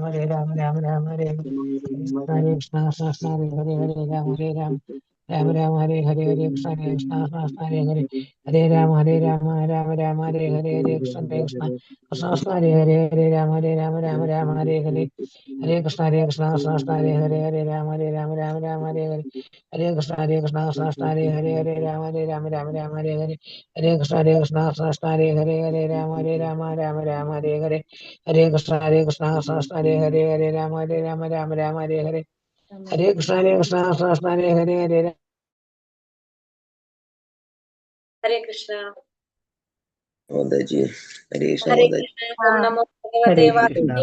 Hare Ram Ram Ram Hare Hare Hare Krishna Krishna Hare Hare Hare Ram Hare Ram Ram Ram Hare Hare Hare Krishna Krishna Hare Hare Hare Ram Ram Ram Hare Hare Hare Krishna Krishna Krishna Hare Hare Hare Ram Ram Ram Hare Hare Hare Krishna Krishna Hare Hare Hare Ram Ram Hare Hare Hare Krishna Hare Hare Hare Ram Ram Hare Hare Hare Krishna Krishna Hare Hare Hare Ram Ram Hare Hare Hare Krishna Krishna Hare Hare Hare Ram Ram Hare Hare Hare Krishna Hare Hare Hare Hare Krishna. Mataji, Hare Krishna Hare Mataji. Krishna. Om Namo Bhagavate Vasudevaya.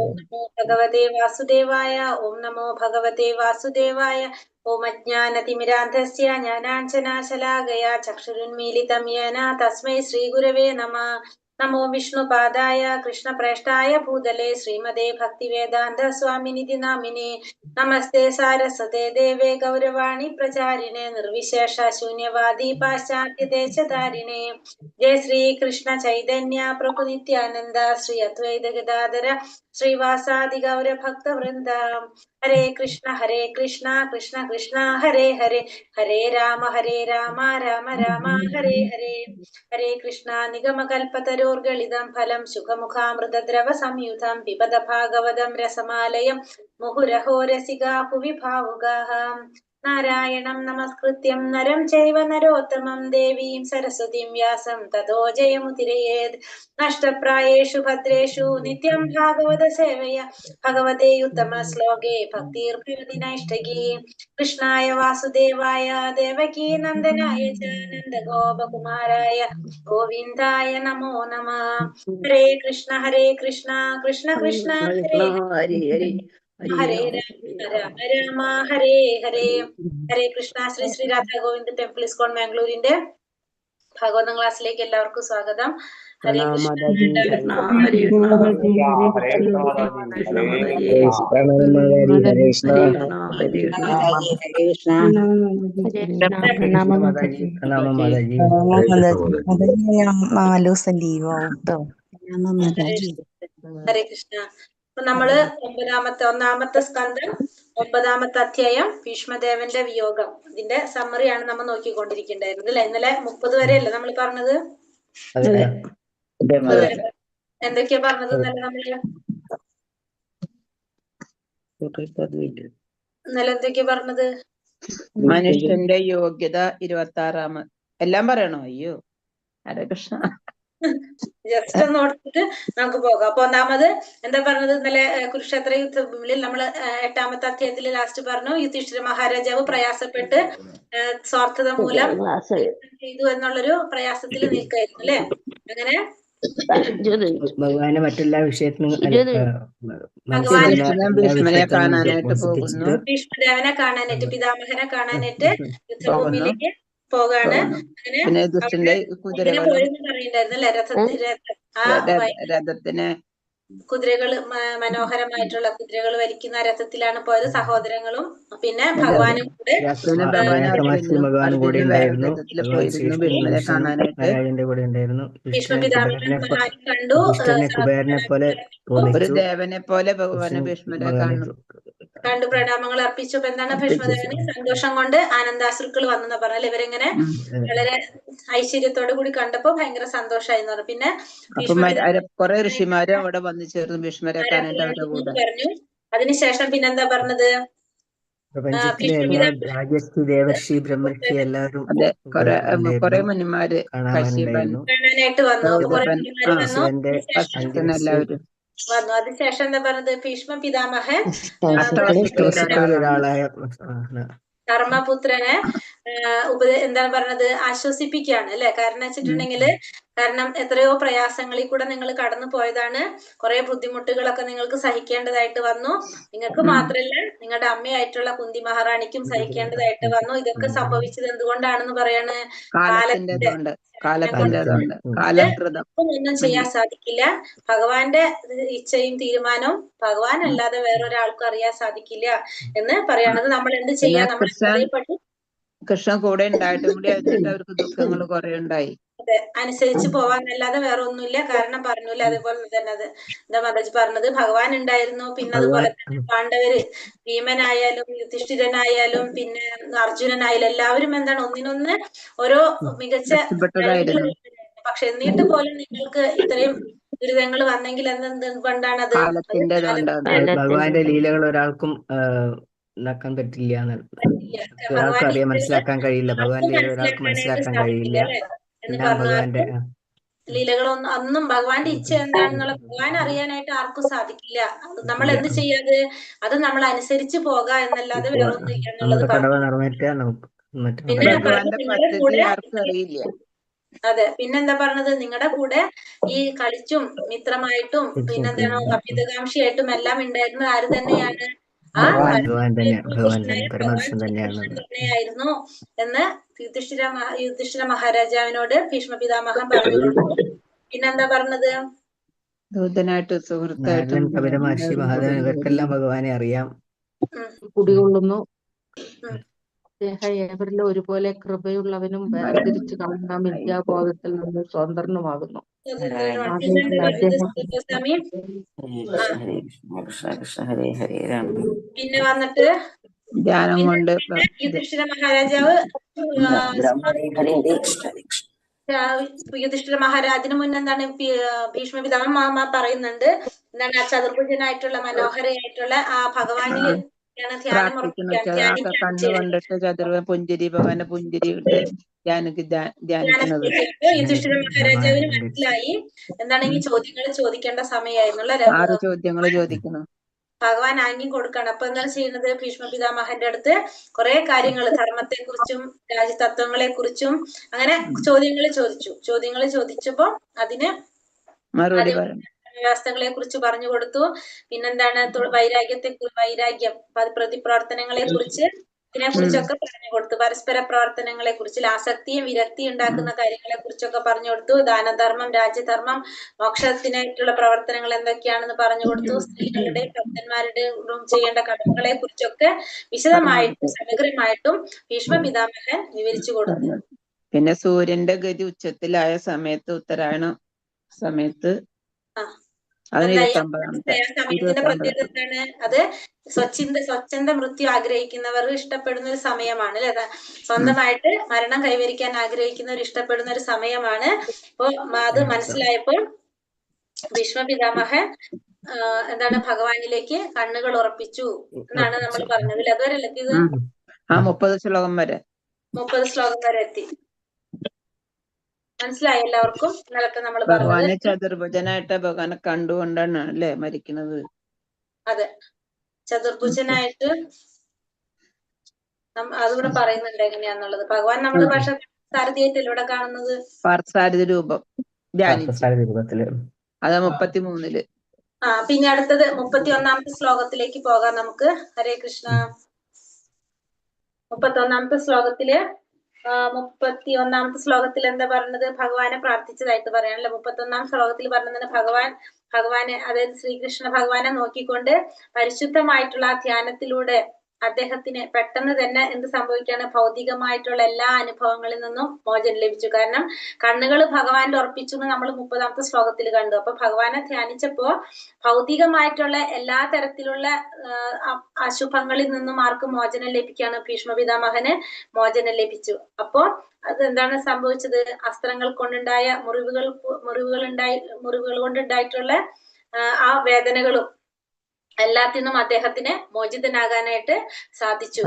Om Namo Bhagavate Vasudevaya. Om Namo Bhagavate Vasudevaya. Om Ajnanatimidandhasya Jnananjanashalakaya Chakshurunmilitam Yena Tasmai Shri Gurave Namah. Namo Vishnupadaya Krishna Prashtaya Bhudale Srimade Bhaktivedanta Swaminiti Namine. Namaste Saraswate Deve Gauravani Pracharine Nirvishesha Shunyavadi Paschatya Deshatarine. Jai Sri Krishna Chaitanya Prabhu Nityananda Sri Advaita Gadadhara Srivasadi Gaura Bhakta Vrinda. Hare Krishna Krishna Krishna Hare Hare Hare Rama Rama Rama Hare Hare. Hare Krishna Nigamakalpatarorgalidam phalam Sukhamukhamritadrava samyutam Pibada Bhagavadam Rasamalayam Muhuraho Rasiga Huvi Bhavugaham. Narayanam Namaskrityam Naram Chaiva Narottamam Devim Saraswatim Vyasam Tato Jayamutirayeed. Nashtaprayeshu Bhadreshu Nityam Bhagavata Sevaya Bhagavate Uttama Sloke Bhaktir Priyodinaishtagi. Krishnaya Vasudevaya Devaki Nandanaya Cha Nanda Gopakumaraya Govindaya Namo Namah. Hare Krishna Krishna Krishna Hare Hare Hare Rama Rama Hare Hare. Hare Krishna. Sri Sri Radha Govind temple ISKCON മാംഗ്ലൂരിന്റെ ഭാഗവതം ക്ലാസ്സിലേക്ക് എല്ലാവർക്കും സ്വാഗതം. ഹരേ കൃഷ്ണ. ഹരേ കൃഷ്ണ. അപ്പൊ നമ്മള് ഒന്നാമത്തെ സ്കന്ധം 9ാമത്തെ അധ്യായം ഭീഷ്മദേവന്റെ വിയോഗം, ഇതിന്റെ സമ്മറിയാണ് നമ്മൾ നോക്കിക്കൊണ്ടിരിക്കേണ്ടായിരുന്നത് അല്ലെ. ഇന്നലെ 30 വരെ അല്ലേ നമ്മൾ പറഞ്ഞത്? എന്തൊക്കെയാ പറഞ്ഞത് ഇന്നലെ നമ്മള്? ഇന്നലെ എന്തൊക്കെയാ പറഞ്ഞത്? മനുഷ്യന്റെ യോഗ്യത 26 എല്ലാം പറയണോ? അയ്യോ, ഹരേ കൃഷ്ണ. ജസ്റ്റ് ഒന്ന് ഓർത്തിട്ട് നമുക്ക് പോകാം. അപ്പൊ ഒന്നാമത് എന്താ പറഞ്ഞത് ഇന്നലെ? കുരുക്ഷേത്ര യുദ്ധത്തിൽ നമ്മള് 8ാമത്തെ അധ്യായത്തിൽ ലാസ്റ്റ് പറഞ്ഞു, യുധിഷ്ഠിര മഹാരാജാവ് പ്രയാസപ്പെട്ട് സ്വാർത്ഥത മൂലം ചെയ്തു എന്നുള്ളൊരു പ്രയാസത്തിൽ നിൽക്കായിരുന്നു അല്ലെ. അങ്ങനെ ഭഗവാന്റെ മറ്റെല്ലാ വിഷയത്തിനും ഭീഷ്മനെ കാണാനായിട്ട് പോകുന്നു. ഭീഷ്മദേവനെ കാണാനായിട്ട്, പിതാമഹനെ കാണാനായിട്ട് യുദ്ധഭൂമിയിലേക്ക് പോകാണ്. അങ്ങനെ രഥത്തിന് കുതിരകൾ, മനോഹരമായിട്ടുള്ള കുതിരകൾ വലിക്കുന്ന രഥത്തിലാണ് പോയത്. സഹോദരങ്ങളും പിന്നെ ഭഗവാനും കൂടെ ഭീഷ്മനെ കണ്ടു. കുബേരനെ പോലെ ഒരു ദേവനെ പോലെ ഭഗവാന് ഭീഷ്മരെ കണ്ടു പ്രണാമങ്ങൾ അർപ്പിച്ചു. എന്താണ് ഭീഷ്മദേവന് സന്തോഷം കൊണ്ട് ആനന്ദാശ്രുക്കൾ വന്നെന്ന് പറഞ്ഞാൽ ഇവരെങ്ങനെ വളരെ ഐശ്വര്യത്തോടു കൂടി കണ്ടപ്പോ ഭയങ്കര സന്തോഷമായിരുന്നു പറഞ്ഞു. പിന്നെ കുറെ ഋഷിമാരും അവിടെ വന്നു ചേർന്നു ഭീഷ്മരെ കാണാനായിട്ട് അവരുടെ കൂടെ പറഞ്ഞു. അതിനുശേഷം പിന്നെന്താ പറഞ്ഞത്? പ്രപഞ്ചത്തിലെ എല്ലാ രാജർഷി, ദേവർഷി, ബ്രഹ്മർഷി എല്ലാവരും കുറെ മുനിമാര് കാണാനായിട്ട് വന്നു. എല്ലാവരും വന്നു. അതിനുശേഷം എന്താ പറഞ്ഞത്? ഭീഷ്മ പിതാമഹൻ ഒരാളായ ധർമ്മപുത്രനെ എന്താണ് പറഞ്ഞത്? ആശ്വസിപ്പിക്കുകയാണ് അല്ലെ. കാരണം വെച്ചിട്ടുണ്ടെങ്കിൽ, കാരണം എത്രയോ പ്രയാസങ്ങളിൽ കൂടെ നിങ്ങൾ കടന്നു പോയതാണ്. കുറെ ബുദ്ധിമുട്ടുകളൊക്കെ നിങ്ങൾക്ക് സഹിക്കേണ്ടതായിട്ട് വന്നു. നിങ്ങൾക്ക് മാത്രല്ല, നിങ്ങളുടെ അമ്മയായിട്ടുള്ള കുന്തി മഹാറാണിക്കും സഹിക്കേണ്ടതായിട്ട് വന്നു. ഇതൊക്കെ സംഭവിച്ചത് എന്തുകൊണ്ടാണെന്ന് പറയാണ്? ഒന്നും ചെയ്യാൻ സാധിക്കില്ല. ഭഗവാന്റെ ഇച്ഛയും തീരുമാനവും ഭഗവാൻ അല്ലാതെ വേറൊരാൾക്കും അറിയാൻ സാധിക്കില്ല എന്ന് പറയണത്. നമ്മൾ എന്ത് ചെയ്യാം? നമ്മൾ കൃഷ്ണൻ കൂടെ ഉണ്ടായിട്ടും കൂടി അവർക്ക് ദുഃഖങ്ങൾ കുറെ ഉണ്ടായി. അനുസരിച്ച് പോവാന്നല്ലാതെ വേറെ ഒന്നുമില്ല. കാരണം പറഞ്ഞില്ല അതേപോലെ തന്നെ അത് എന്താ മാതാജി പറഞ്ഞത്, ഭഗവാൻ ഉണ്ടായിരുന്നു. പിന്നെ അതുപോലെ തന്നെ പാണ്ഡവര്, ഭീമനായാലും യുധിഷ്ഠിരനായാലും പിന്നെ അർജുനനായാലും എല്ലാവരും എന്താണ് ഒന്നിനൊന്ന് ഓരോ മികച്ച മെച്ചപ്പെട്ടതായിരുന്നു. പക്ഷെ എന്നിട്ട് പോലും നിങ്ങൾക്ക് ഇത്രയും ദുരിതങ്ങൾ വന്നെങ്കിൽ എന്തുകൊണ്ടാണത്? കാലത്തിന്റെ അതുകൊണ്ടാണ്. ഭഗവാന്റെ ലീലകൾ ഒരാൾക്കും ഇതാക്കാൻ പറ്റില്ല ഒരാൾക്കും അറിയാൻ മനസ്സിലാക്കാൻ കഴിയില്ല. ഭഗവാന്റെ ലീല ഒരാൾക്കും മനസ്സിലാക്കാൻ കഴിയില്ല. എന്ന് എല്ലാം ഭഗവാന്റെ ലീലകളൊന്നും അന്നും ഭഗവാന്റെ ഇച്ഛ എന്താണെന്നുള്ള ഭഗവാൻ അറിയാനായിട്ട് ആർക്കും സാധിക്കില്ല. നമ്മൾ എന്ത് ചെയ്യാത് അത് നമ്മൾ അനുസരിച്ച് പോകാ എന്നല്ലാതെ വേറെ ഒന്നും ഇല്ല എന്നുള്ളത് നമ്മുടെ കടവ പറഞ്ഞു. നിറവേറ്റാൻ നമുക്ക് പിന്നെ ഭഗവാന്റെ നിങ്ങളുടെ പദ്ധതി കൂടെ ആർക്കും അറിയില്ല. അതെ, പിന്നെന്താ പറഞ്ഞത്, നിങ്ങളുടെ കൂടെ ഈ കളിച്ചും മിത്രമായിട്ടും പിന്നെന്താണോ അഭ്യുതകാംക്ഷിയായിട്ടും എല്ലാം ഉണ്ടായിരുന്നത് ആര് തന്നെയാണ്? ആ ഭഗവാൻ തന്നെ പരമപുരുഷൻ തന്നെയായിരുന്നു എന്ന് യുധിഷ്ഠിര മഹാരാജാവിനോട് ഭീഷ്മ പിതാമഹൻ പറഞ്ഞു കൊടുത്തു. പിന്നെന്താ പറഞ്ഞത്? ദൂതനായിട്ടും സുഹൃത്തായിട്ടും കപിലമഹർഷി, മഹാദേവൻ ഇവർക്കെല്ലാം ഭഗവാനെ അറിയാം. കുടികൊള്ളുന്നു. ഏവരിലും ഒരുപോലെ കൃപയുള്ളവനും വേർതിരിച്ചു കളയുന്ന മിഥ്യാബോധത്തിൽ നിന്ന് സ്വതന്ത്രനുമാകുന്നു. പിന്നെ വന്നിട്ട് ധ്യാനം കൊണ്ട് യുധിഷ്ഠിര മഹാരാജാവ് യുധിഷ്ഠിര മഹാരാജിന് മുന്നേ എന്താണ് ഭീഷ്മ പിതാമഹ പറയുന്നുണ്ട്, എന്താണ് ആ ചതുർഭുജനായിട്ടുള്ള മനോഹരയായിട്ടുള്ള ആ ഭഗവാനില് ധ്യാനം പ്രാർത്ഥിക്കുന്നത്. കണ്ണു കണ്ടിട്ട് പുഞ്ചിരി, ഭഗവാന്റെ പുഞ്ചിരി ഇട്ട് ധ്യാനിക്കുന്നത്. യുധിഷ്ഠിര മഹാരാജാവിന് മനസ്സിലായി എന്താണ് ഈ ചോദ്യങ്ങൾ ചോദിക്കേണ്ട സമയമായിരുന്നുള്ള 6 ചോദ്യങ്ങൾ ചോദിക്കണം. ഭഗവാൻ ആംഗ്യം കൊടുക്കണം. അപ്പൊ എന്താണ് ചെയ്യുന്നത്? ഭീഷ്മ പിതാമഹന്റെ അടുത്ത് കുറെ കാര്യങ്ങൾ ധർമ്മത്തെ കുറിച്ചും രാജ്യതത്വങ്ങളെ കുറിച്ചും അങ്ങനെ ചോദ്യങ്ങൾ ചോദിച്ചപ്പോ അതിന് മറുപടി പറയണം. വ്യവസ്ഥകളെ കുറിച്ച് പറഞ്ഞു കൊടുത്തു. പിന്നെന്താണ് വൈരാഗ്യം, പ്രതിപ്രവർത്തനങ്ങളെ കുറിച്ച് ഇതിനെ കുറിച്ചൊക്കെ പറഞ്ഞു കൊടുത്തു. പരസ്പര പ്രവർത്തനങ്ങളെ കുറിച്ച്, ആസക്തിയും വിരക്തിയും ഉണ്ടാക്കുന്ന കാര്യങ്ങളെ കുറിച്ചൊക്കെ പറഞ്ഞു കൊടുത്തു. ദാനധർമ്മം, രാജ്യധർമ്മം, മോക്ഷത്തിനായിട്ടുള്ള പ്രവർത്തനങ്ങൾ എന്തൊക്കെയാണെന്ന് പറഞ്ഞു കൊടുത്തു. സ്ത്രീകളുടെയും ഭക്തന്മാരുടെയും ചെയ്യേണ്ട കടമകളെ കുറിച്ചൊക്കെ വിശദമായിട്ടും സമഗ്രമായിട്ടും ഭീഷ്മ പിതാമഹൻ വിവരിച്ചു കൊടുത്തു. പിന്നെ സൂര്യന്റെ ഗതി ഉച്ചത്തിലായ സമയത്ത്, ഉത്തരായണ സമയത്ത്, സമയത്തിന്റെ പ്രത്യേകത എന്താണ്? അത് സ്വച്ഛന്ത മൃത്യു ആഗ്രഹിക്കുന്നവർ ഇഷ്ടപ്പെടുന്ന ഒരു സമയമാണ് അല്ലെ? സ്വന്തമായിട്ട് മരണം കൈവരിക്കാൻ ആഗ്രഹിക്കുന്നവർ ഇഷ്ടപ്പെടുന്ന ഒരു സമയമാണ്. അപ്പൊ അത് മനസ്സിലായപ്പോൾ ഭീഷ്മ പിതാമഹൻ എന്താണ് ഭഗവാനിലേക്ക് കണ്ണുകൾ ഉറപ്പിച്ചു എന്നാണ് നമ്മൾ പറഞ്ഞത്. അതുവരെ ഇത് 30 ശ്ലോകം വരെ 30 ശ്ലോകം വരെ എത്തി. മനസ്സിലായി എല്ലാവർക്കും? ഇന്നലൊക്കെ നമ്മൾ ഭഗവാനെ ചതുർഭുജനായിട്ട് ഭഗവാനെ കണ്ടുകൊണ്ടാണ് അല്ലെ മരിക്കുന്നത്. അതെ, ചതുർഭുജനായിട്ട് അതുകൂടെ പറയുന്നുണ്ട് എങ്ങനെയാന്നുള്ളത്. ഭഗവാൻ നമ്മുടെ ഭാഷ സാരഥിയായിട്ടല്ലേ ഇവിടെ കാണുന്നത്? പാർത്ഥസാരഥി രൂപം രൂപത്തില്. അത് 33-ല്. പിന്നെ അടുത്തത് 31-ാമത്തെ ശ്ലോകത്തിലേക്ക് പോകാം നമുക്ക്. ഹരേ കൃഷ്ണ. 31-ാമത്തെ ശ്ലോകത്തില് 31-ാമത്തെ ശ്ലോകത്തിൽ എന്താ പറയുന്നത്? ഭഗവാനെ പ്രാർത്ഥിച്ചതായിട്ട് പറയാനല്ലേ. 31-ാം ശ്ലോകത്തിൽ പറഞ്ഞത് ഭഗവാനെ, അതായത് ശ്രീകൃഷ്ണ ഭഗവാനെ നോക്കിക്കൊണ്ട് പരിശുദ്ധമായിട്ടുള്ള ആ ധ്യാനത്തിലൂടെ അദ്ദേഹത്തിന് പെട്ടെന്ന് തന്നെ എന്ത് സംഭവിക്കാണ്? ഭൗതികമായിട്ടുള്ള എല്ലാ അനുഭവങ്ങളിൽ നിന്നും മോചനം ലഭിച്ചു. കാരണം കണ്ണുകൾ ഭഗവാന്റെ ഉറപ്പിച്ചു എന്ന് നമ്മൾ 30-ാമത്തെ ശ്ലോകത്തിൽ കണ്ടു. അപ്പൊ ഭഗവാനെ ധ്യാനിച്ചപ്പോ ഭൗതികമായിട്ടുള്ള എല്ലാ തരത്തിലുള്ള അശുഭങ്ങളിൽ നിന്നും ആർക്കും മോചനം ലഭിക്കാണ്. ഭീഷ്മ പിതാമഹന് മോചനം ലഭിച്ചു. അപ്പോ അത് എന്താണ് സംഭവിച്ചത്? അസ്ത്രങ്ങൾ കൊണ്ടുണ്ടായ മുറിവുകൾ കൊണ്ടുണ്ടായിട്ടുള്ള ആ വേദനകളും എല്ലാത്തിനും അദ്ദേഹത്തിന് മോചിതനാകാനായിട്ട് സാധിച്ചു.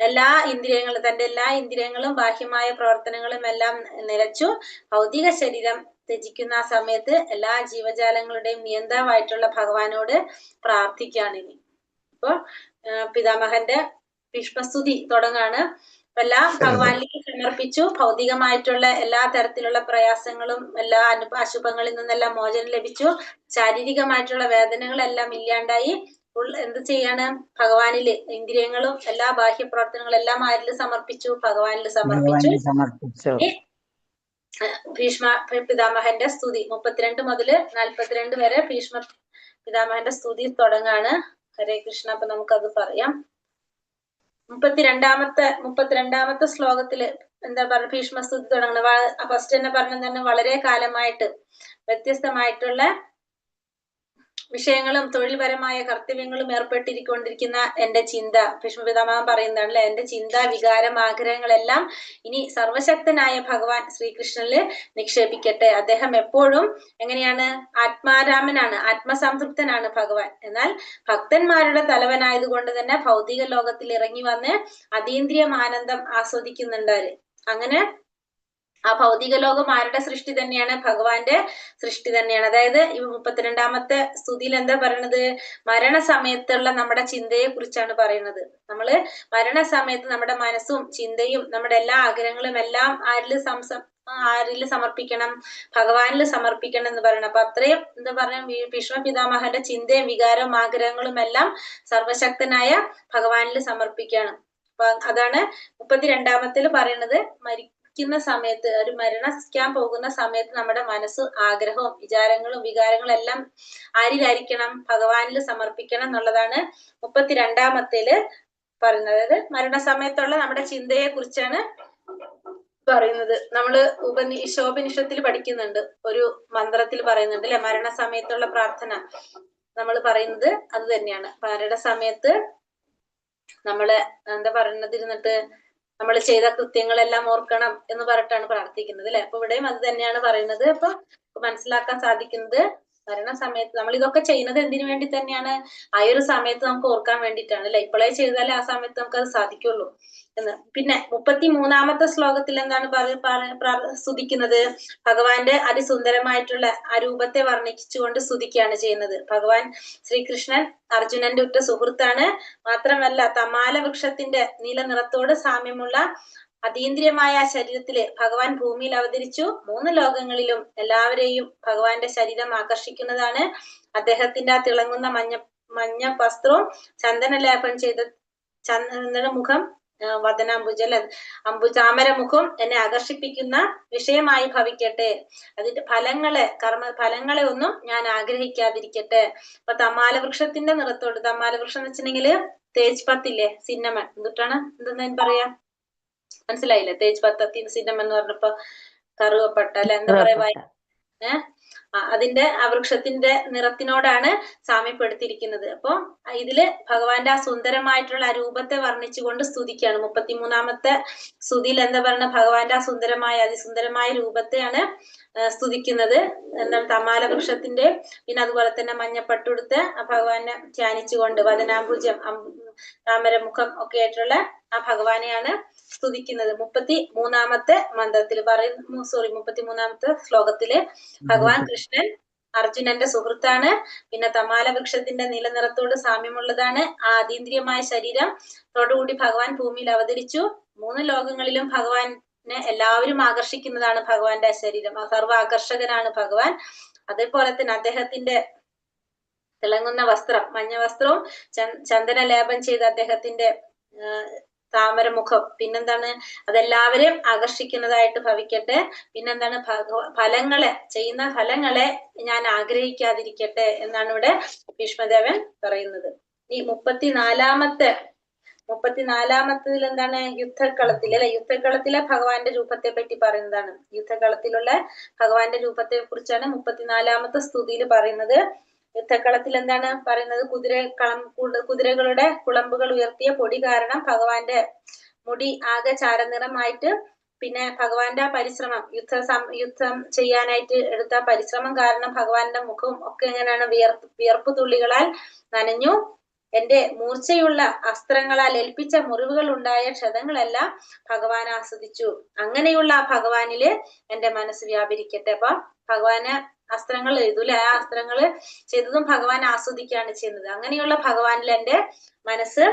എല്ലാ ഇന്ദ്രിയങ്ങളും, തന്റെ എല്ലാ ഇന്ദ്രിയങ്ങളും ബാഹ്യമായ പ്രവർത്തനങ്ങളും എല്ലാം നിലച്ചു. ഭൗതിക ശരീരം ത്യജിക്കുന്ന ആ സമയത്ത് എല്ലാ ജീവജാലങ്ങളുടെയും നിയന്താവായിട്ടുള്ള ഭഗവാനോട് പ്രാർത്ഥിക്കുകയാണ് ഇനി. അപ്പൊ പിതാമഹന്റെ ഭീഷ്മസ്തുതി തുടങ്ങാണ്. എല്ലാം ഭഗവാനിലേക്ക് സമർപ്പിച്ചു. ഭൗതികമായിട്ടുള്ള എല്ലാ തരത്തിലുള്ള പ്രയാസങ്ങളും എല്ലാ അശുഭങ്ങളിൽ നിന്നെല്ലാം മോചനം ലഭിച്ചു. ശാരീരികമായിട്ടുള്ള വേദനകളെല്ലാം ഇല്ലാണ്ടായി. എന്ത് ചെയ്യാണ്? ഭഗവാനില് ഇന്ദ്രിയങ്ങളും എല്ലാ ബാഹ്യ പ്രവർത്തനങ്ങളും എല്ലാം ആരിൽ സമർപ്പിച്ചു? ഭഗവാനിൽ സമർപ്പിച്ചു. ഭീഷ്മ പിതാമഹന്റെ സ്തുതി 32 മുതൽ 42 വരെ ഭീഷ്മ പിതാമഹന്റെ സ്തുതി തുടങ്ങാണ്. ഹരേ കൃഷ്ണ. അപ്പൊ നമുക്കത് പറയാം. 32-ാമത്തെ ശ്ലോകത്തില് എന്താ പറയുക ഭീഷ്മസ്തുതി തുടങ്ങുന്നത്. ഫസ്റ്റ് തന്നെ പറഞ്ഞ തന്നെ വളരെ കാലമായിട്ട് വ്യത്യസ്തമായിട്ടുള്ള വിഷയങ്ങളും തൊഴിൽപരമായ കർത്തവ്യങ്ങളും ഏർപ്പെട്ടിരിക്കൊണ്ടിരിക്കുന്ന എന്റെ ചിന്ത, ഭീഷ്മപിതാമഹൻ പറയുന്നതാണ് അല്ലെ, എന്റെ ചിന്ത, വികാരം, ആഗ്രഹങ്ങളെല്ലാം ഇനി സർവശക്തനായ ഭഗവാൻ ശ്രീകൃഷ്ണനില് നിക്ഷേപിക്കട്ടെ. അദ്ദേഹം എപ്പോഴും എങ്ങനെയാണ്? ആത്മാരാമനാണ്, ആത്മസംതൃപ്തനാണ് ഭഗവാൻ. എന്നാൽ ഭക്തന്മാരുടെ തലവനായതുകൊണ്ട് തന്നെ ഭൗതിക ലോകത്തിൽ ഇറങ്ങി വന്ന് അതീന്ദ്രിയം ആനന്ദം ആസ്വദിക്കുന്നുണ്ട്. അങ്ങനെ ആ ഭൗതിക ലോകം ആരുടെ സൃഷ്ടി തന്നെയാണ്? ഭഗവാന്റെ സൃഷ്ടി തന്നെയാണ്. അതായത് ഈ 32ാമത്തെ സ്തുതിയിൽ എന്താ പറയണത്? മരണസമയത്തുള്ള നമ്മുടെ ചിന്തയെ കുറിച്ചാണ് പറയുന്നത്. നമ്മള് മരണസമയത്ത് നമ്മുടെ മനസ്സും ചിന്തയും നമ്മുടെ എല്ലാ ആഗ്രഹങ്ങളും എല്ലാം ആരിൽ സമർപ്പിക്കണം? ഭഗവാനിൽ സമർപ്പിക്കണം എന്ന് പറയണം. അപ്പൊ അത്രയും എന്താ പറയുക, ഭീഷ്മ പിതാമഹന്റെ ചിന്തയും വികാരവും ആഗ്രഹങ്ങളും എല്ലാം സർവശക്തനായ ഭഗവാനിൽ സമർപ്പിക്കുകയാണ്. അപ്പൊ അതാണ് 32ാമത്തിൽ പറയുന്നത്. ക്കുന്ന സമയത്ത്, ഒരു മരണിക്കാൻ പോകുന്ന സമയത്ത് നമ്മുടെ മനസ്സ്, ആഗ്രഹവും വിചാരങ്ങളും വികാരങ്ങളും എല്ലാം ആരിലായിരിക്കണം? ഭഗവാനിൽ സമർപ്പിക്കണം എന്നുള്ളതാണ് 32ാമത്തേല് പറയുന്നത്. അതായത് മരണസമയത്തുള്ള നമ്മുടെ ചിന്തയെ കുറിച്ചാണ് പറയുന്നത്. നമ്മള് ഈശോപനിഷത്തിൽ പഠിക്കുന്നുണ്ട്, ഒരു മന്ത്രത്തിൽ പറയുന്നുണ്ട് അല്ലെ, മരണസമയത്തുള്ള പ്രാർത്ഥന നമ്മൾ പറയുന്നത് അത് തന്നെയാണ്. മരണസമയത്ത് നമ്മള് എന്താ പറയുന്നത്, ഇരുന്നിട്ട് നമ്മൾ ചെയ്ത കൃത്യങ്ങളെല്ലാം ഓർക്കണം എന്ന് പറഞ്ഞിട്ടാണ് പ്രാർത്ഥിക്കുന്നത് അല്ലെ. അപ്പൊ ഇവിടെയും അത് തന്നെയാണ് പറയുന്നത്. അപ്പൊ മനസ്സിലാക്കാൻ സാധിക്കുന്നത്, മരണസമയത്ത് നമ്മൾ ഇതൊക്കെ ചെയ്യുന്നത് എന്തിനു വേണ്ടി തന്നെയാണ്? ആ ഒരു സമയത്ത് നമുക്ക് ഓർക്കാൻ വേണ്ടിയിട്ടാണ് അല്ലെ. ഇപ്പോഴേ ചെയ്താലേ ആ സമയത്ത് നമുക്ക് അത് സാധിക്കുള്ളൂ എന്ന്. പിന്നെ 33ാമത്തെ ശ്ലോകത്തിൽ എന്താണ് സ്തുതിക്കുന്നത്? ഭഗവാന്റെ അതിസുന്ദരമായിട്ടുള്ള ആ രൂപത്തെ വർണ്ണിച്ചുകൊണ്ട് സ്തുതിക്കുകയാണ് ചെയ്യുന്നത്. ഭഗവാൻ ശ്രീകൃഷ്ണൻ അർജുനന്റെ ഉറ്റ സുഹൃത്താണ്. മാത്രമല്ല തമാല വൃക്ഷത്തിന്റെ നീല നിറത്തോട് സാമ്യമുള്ള അതീന്ദ്രിയമായ ശരീരത്തില് ഭഗവാൻ ഭൂമിയിൽ അവതരിച്ചു. 3 ലോകങ്ങളിലും എല്ലാവരെയും ഭഗവാന്റെ ശരീരം ആകർഷിക്കുന്നതാണ്. അദ്ദേഹത്തിന്റെ ആ തിളങ്ങുന്ന മഞ്ഞ വസ്ത്രവും ചന്ദനലേപം ചെയ്ത മുഖം, വദനാംബുജൽ താമരമുഖം എന്നെ ആകർഷിപ്പിക്കുന്ന വിഷയമായി ഭവിക്കട്ടെ. അതിന്റെ ഫലങ്ങളെ ഒന്നും ഞാൻ ആഗ്രഹിക്കാതിരിക്കട്ടെ. അപ്പൊ തമാല വൃക്ഷത്തിന്റെ നിറത്തോട്, തമാല വൃക്ഷം എന്ന് വെച്ചിട്ടുണ്ടെങ്കിൽ തേജ് പത്തില്ലേ, സിന്നമൺ, എന്തെന്ന് പറയാ, മനസ്സിലായില്ലേ? തേജ് പത്തി സിന്നമൺ എന്ന് പറഞ്ഞപ്പോ കറുവപ്പട്ട അല്ലെ, എന്താ പറയാ, അതിന്റെ ആ വൃക്ഷത്തിന്റെ നിറത്തിനോടാണ് സാമ്യപ്പെടുത്തിയിരിക്കുന്നത്. അപ്പൊ ഇതില് ഭഗവാന്റെ ആ സുന്ദരമായിട്ടുള്ള ആ രൂപത്തെ വർണ്ണിച്ചുകൊണ്ട് സ്തുതിക്കുകയാണ്. 33ാമത്തെ സ്തുതിയിൽ എന്താ പറയുക, ഭഗവാന്റെ ആ സുന്ദരമായ അതിസുന്ദരമായ രൂപത്തെയാണ് സ്തുതിക്കുന്നത്. എന്താണ്? തമാല വൃക്ഷത്തിന്റെ, പിന്നെ അതുപോലെ തന്നെ മഞ്ഞപ്പട്ടുടുത്ത് ഭഗവാനെ ധ്യാനിച്ചുകൊണ്ട്, വദനാംബുജം, താമരമുഖം ഒക്കെ ആയിട്ടുള്ള ആ ഭഗവാനെയാണ് സ്തുതിക്കുന്നത്. 33ാമത്തെ മന്ത്രത്തിൽ പറയുന്നു, 33ാമത്തെ ശ്ലോകത്തില് ഭഗവാൻ കൃഷ്ണൻ അർജുനന്റെ സുഹൃത്താണ്. പിന്നെ തമാല വൃക്ഷത്തിന്റെ നീലനിറത്തോട് സാമ്യമുള്ളതാണ്. ആ അതീന്ദ്രിയമായ ശരീരത്തോടുകൂടി ഭഗവാൻ ഭൂമിയിൽ അവതരിച്ചു. 3 ലോകങ്ങളിലും ഭഗവാനെ എല്ലാവരും ആകർഷിക്കുന്നതാണ് ഭഗവാന്റെ ശരീരം. സർവ്വ ആകർഷകനാണ് ഭഗവാൻ. അതേപോലെ തന്നെ അദ്ദേഹത്തിന്റെ തിളങ്ങുന്ന വസ്ത്രം, മഞ്ഞ വസ്ത്രവും ചന്ദന ലേപം ചെയ്ത അദ്ദേഹത്തിന്റെ താമരമുഖം, പിന്നെന്താണ്, അതെല്ലാവരെയും ആകർഷിക്കുന്നതായിട്ട് ഭവിക്കട്ടെ. പിന്നെന്താണ്, ചെയ്യുന്ന ഫലങ്ങളെ ഞാൻ ആഗ്രഹിക്കാതിരിക്കട്ടെ എന്നാണ് ഇവിടെ ഭീഷ്മദേവൻ പറയുന്നത്. ഈ 34ാമത്തിൽ എന്താണ്? യുദ്ധക്കളത്തിൽ അല്ലെ, യുദ്ധക്കളത്തിലെ ഭഗവാന്റെ രൂപത്തെ പറ്റി പറയുന്നതാണ്. യുദ്ധക്കളത്തിലുള്ള ഭഗവാന്റെ രൂപത്തെ കുറിച്ചാണ് 34ാമത്തെ സ്തുതിയിൽ പറയുന്നത്. യുദ്ധക്കളത്തിൽ എന്താണ് പറയുന്നത്? കുതിരകളുടെ കുളമ്പുകൾ ഉയർത്തിയ പൊടി കാരണം ഭഗവാന്റെ മുടി ആകെ ചാരനിറമായിട്ട്, പിന്നെ ഭഗവാന്റെ ആ പരിശ്രമം, യുദ്ധം ചെയ്യാനായിട്ട് എടുത്ത പരിശ്രമം കാരണം ഭഗവാന്റെ മുഖവും ഒക്കെ എങ്ങനെയാണ്? വിയർപ്പ് തുള്ളികളാൽ നനഞ്ഞു. എന്റെ മൂർച്ചയുള്ള അസ്ത്രങ്ങളാൽ ഏൽപ്പിച്ച മുറിവുകൾ ഉണ്ടായ ക്ഷതങ്ങളെല്ലാം ഭഗവാൻ ആസ്വദിച്ചു. അങ്ങനെയുള്ള ആ ഭഗവാനില് എന്റെ മനസ്സ് വ്യാപരിക്കട്ടെ. അപ്പൊ ഭഗവാന് അസ്ത്രങ്ങൾ എഴുതൂലെ, ആ അസ്ത്രങ്ങൾ ചെയ്തതും ഭഗവാൻ ആസ്വദിക്കുകയാണ് ചെയ്യുന്നത്. അങ്ങനെയുള്ള ഭഗവാനിൽ എന്റെ മനസ്സ്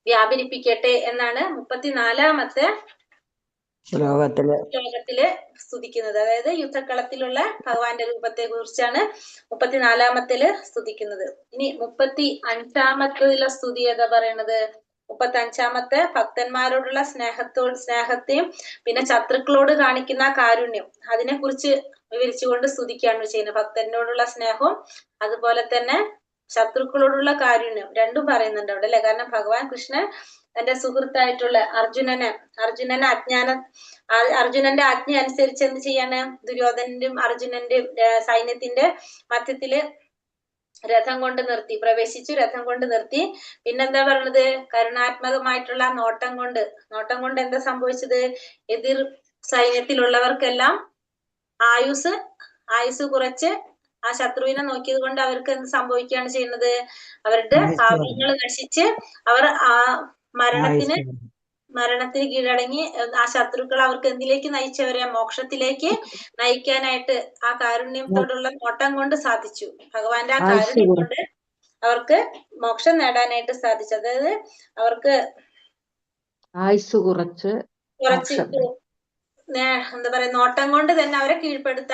വ്യാപരിപ്പിക്കട്ടെ എന്നാണ് 34ാമത്തെ ശ്ലോകത്തില് സ്തുതിക്കുന്നത്. അതായത് യുദ്ധക്കളത്തിലുള്ള ഭഗവാന്റെ രൂപത്തെ കുറിച്ചാണ് 34ാമത്തില് സ്തുതിക്കുന്നത്. ഇനി 35ാമത്തിലുള്ള സ്തുതി ഏതാ പറയണത്? 35ാമത്തെ ഭക്തന്മാരോടുള്ള സ്നേഹത്തെയും പിന്നെ ശത്രുക്കളോട് കാണിക്കുന്ന കാരുണ്യം, അതിനെ കുറിച്ച് വിവരിച്ചുകൊണ്ട് സ്തുതിക്കുകയാണ് ചെയ്യുന്നത്. ഭക്തനോടുള്ള സ്നേഹവും അതുപോലെ തന്നെ ശത്രുക്കളോടുള്ള കാരുണ്യം രണ്ടും പറയുന്നുണ്ട് അവിടെ അല്ലെ. കാരണം ഭഗവാൻ കൃഷ്ണൻ തന്റെ സുഹൃത്തായിട്ടുള്ള അർജുനന്റെ ആജ്ഞ അനുസരിച്ച് എന്ത് ചെയ്യാണ്? ദുര്യോധനന്റെയും അർജുനന്റെയും സൈന്യത്തിന്റെ മധ്യത്തില് രഥം കൊണ്ട് നിർത്തി, പ്രവേശിച്ചു, രഥം കൊണ്ട് നിർത്തി. പിന്നെന്താ പറഞ്ഞത്? കരുണാത്മകമായിട്ടുള്ള നോട്ടം കൊണ്ട് എന്താ സംഭവിച്ചത്? എതിർ സൈന്യത്തിലുള്ളവർക്കെല്ലാം ആയുസ് കുറച്ച് ആ ശത്രുവിനെ നോക്കിയത് കൊണ്ട് അവർക്ക് എന്ത് സംഭവിക്കുകയാണ് ചെയ്യുന്നത്? അവരുടെ പാപങ്ങൾ നശിച്ച് അവർ ആ മരണത്തിന് കീഴടങ്ങി ആ ശത്രുക്കൾ അവർക്ക് എന്തിലേക്ക് നയിച്ചവരെ? മോക്ഷത്തിലേക്ക് നയിക്കാനായിട്ട് ആ കാരുണ്യത്തോടുള്ള നോട്ടം കൊണ്ട് സാധിച്ചു. ഭഗവാന്റെ ആ കാരുണ്യം കൊണ്ട് അവർക്ക് മോക്ഷം നേടാനായിട്ട് സാധിച്ചു. അതായത് അവർക്ക് ആയുസ് കുറച്ച് എന്താ പറയാ, നോട്ടം കൊണ്ട് തന്നെ അവരെ കീഴ്പ്പെടുത്തി